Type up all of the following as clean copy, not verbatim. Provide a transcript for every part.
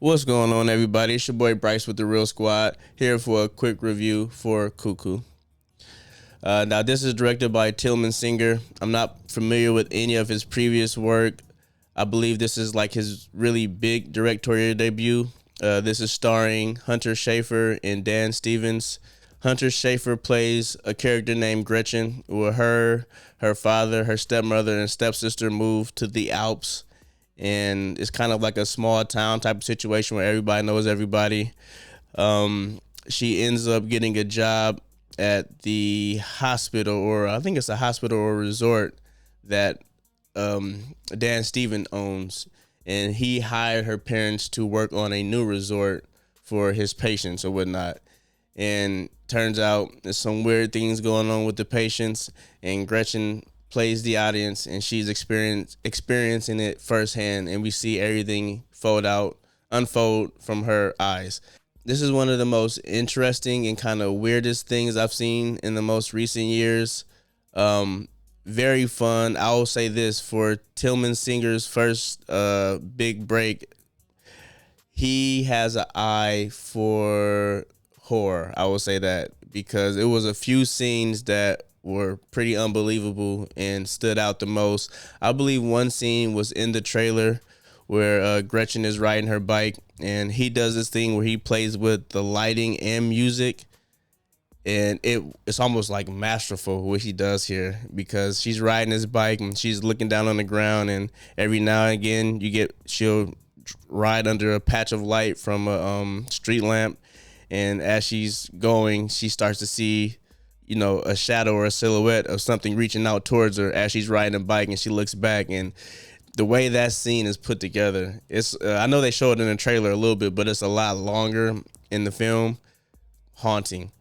What's going on, everybody? It's your boy Bryce with the Real Squad, here for a quick review for Cuckoo. Now, this is directed by Tillman Singer. I'm not familiar with any of his previous work. I believe this is like his really big directorial debut. This is starring Hunter Schafer and Dan Stevens. Hunter Schafer plays a character named Gretchen, where her father, her stepmother, and stepsister moved to the Alps, and it's kind of like a small town type of situation where everybody knows everybody. She ends up getting a job at the hospital, or I think it's a hospital or resort that Dan Stevens owns, and he hired her parents to work on a new resort for his patients or whatnot. And turns out there's some weird things going on with the patients, and Gretchen plays the audience, and she's experiencing it firsthand, and we see everything unfold from her eyes. This is one of the most interesting and kind of weirdest things I've seen in the most recent years. Very fun. I will say this, for Tillman Singer's first big break, he has an eye for horror. I will say that, because it was a few scenes that were pretty unbelievable and stood out the most. I believe one scene was in the trailer where Gretchen is riding her bike, and he does this thing where he plays with the lighting and music, and it's almost like masterful what he does here, because she's riding his bike and she's looking down on the ground, and every now and again she'll ride under a patch of light from a street lamp, and as she's going, she starts to see a shadow or a silhouette of something reaching out towards her as she's riding a bike, and she looks back. And the way that scene is put together, it's I know they show it in the trailer a little bit, but it's a lot longer in the film. Haunting.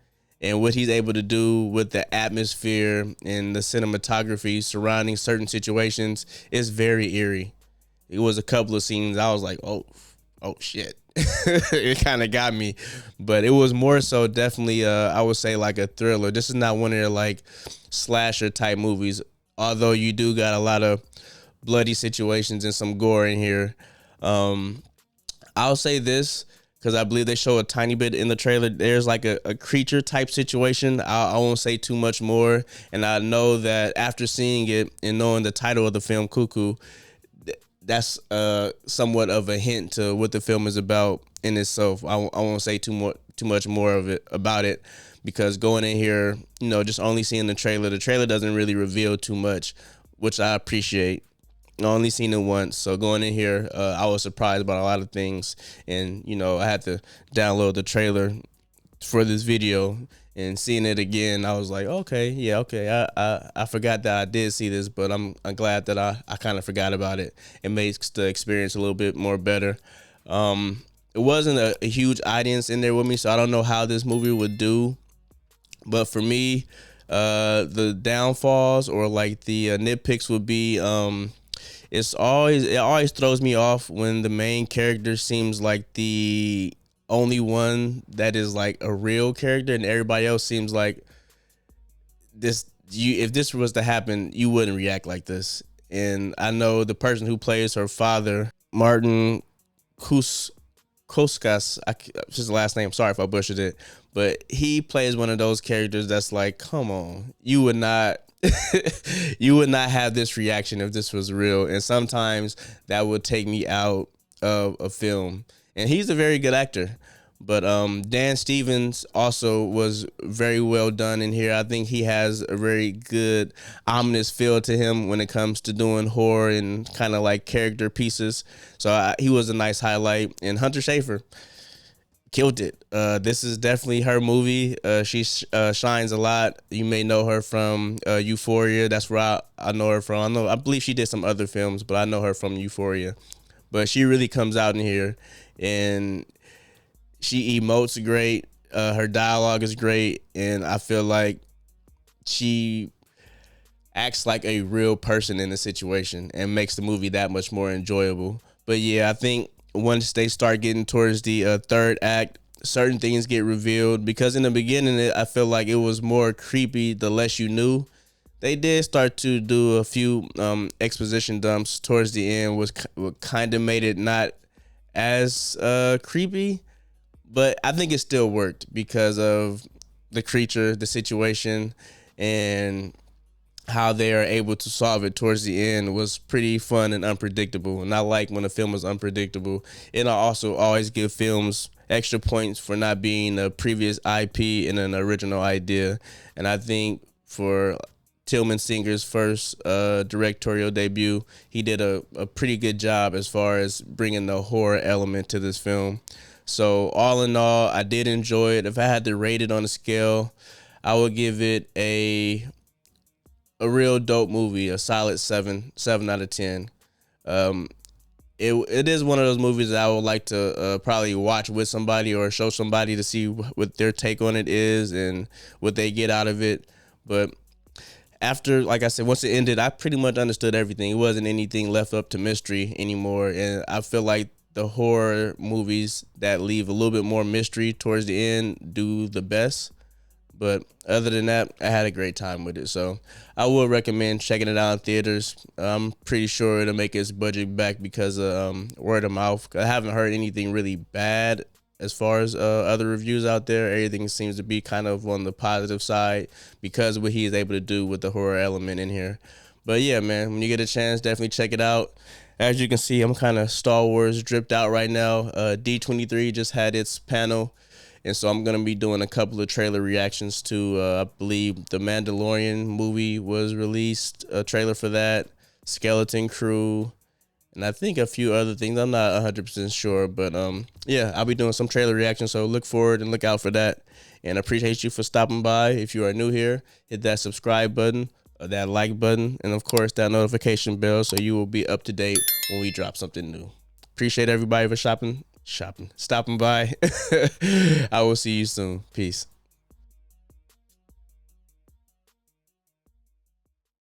And what he's able to do with the atmosphere and the cinematography surrounding certain situations is very eerie. It was a couple of scenes I was like, oh shit. It kind of got me, but it was more so definitely I would say like a thriller. This is not one of their like slasher type movies, although you do got a lot of bloody situations and some gore in here. I'll say this, because I believe they show a tiny bit in the trailer. There's like a creature type situation. I won't say too much more, and I know that after seeing it and knowing the title of the film, Cuckoo, that's somewhat of a hint to what the film is about in itself. I won't say too much more about it, because going in here, just only seeing the trailer doesn't really reveal too much, which I appreciate. I only seen it once, so going in here, I was surprised about a lot of things, and I had to download the trailer for this video, and seeing it again, I was like, okay. I forgot that I did see this, but I'm glad that I kind of forgot about it. It makes the experience a little bit more better. It wasn't a huge audience in there with me, so I don't know how this movie would do. But for me, the downfalls or like the nitpicks would be, it always throws me off when the main character seems like the only one that is like a real character, and everybody else seems like this. If this was to happen, you wouldn't react like this. And I know the person who plays her father, Martin Koskas, it's his last name. Sorry if I butchered it, but he plays one of those characters that's like, come on, you would not. You would not have this reaction if this was real, and sometimes that would take me out of a film. And he's a very good actor, but Dan Stevens also was very well done in here. I think he has a very good ominous feel to him when it comes to doing horror and kind of like character pieces. So he was a nice highlight. And Hunter Schafer killed it. This is definitely her movie. She shines a lot. You may know her from Euphoria. That's where I know her from. I believe she did some other films, but I know her from Euphoria. But she really comes out in here, and she emotes great. Her dialogue is great, and I feel like she acts like a real person in the situation and makes the movie that much more enjoyable. But yeah, I think once they start getting towards the third act, certain things get revealed, because in the beginning, I feel like it was more creepy the less you knew. They did start to do a few exposition dumps towards the end, what kind of made it not as creepy, but I think it still worked because of the creature, the situation, and how they are able to solve it towards the end was pretty fun and unpredictable. And I like when a film is unpredictable. And I also always give films extra points for not being a previous IP and an original idea. And I think for Tillman Singer's first directorial debut, he did a pretty good job as far as bringing the horror element to this film. So all in all, I did enjoy it. If I had to rate it on a scale, I would give it a real dope movie, a solid 7 out of 10. Um, it is one of those movies that I would like to probably watch with somebody or show somebody to see what their take on it is and what they get out of it. But after, like I said, once it ended, I pretty much understood everything. It wasn't anything left up to mystery anymore, and I feel like the horror movies that leave a little bit more mystery towards the end do the best. But other than that, I had a great time with it. So I would recommend checking it out in theaters. I'm pretty sure it'll make its budget back because of word of mouth. I haven't heard anything really bad as far as other reviews out there. Everything seems to be kind of on the positive side because of what he is able to do with the horror element in here. But yeah, man, when you get a chance, definitely check it out. As you can see, I'm kind of Star Wars dripped out right now. D23 just had its panel. And so I'm going to be doing a couple of trailer reactions to, I believe, the Mandalorian movie was released, a trailer for that, Skeleton Crew, and I think a few other things. I'm not 100% sure, but yeah, I'll be doing some trailer reactions, so look forward and look out for that. And I appreciate you for stopping by. If you are new here, hit that subscribe button, or that like button, and of course that notification bell so you will be up to date when we drop something new. Appreciate everybody for stopping by. I will see you soon. Peace.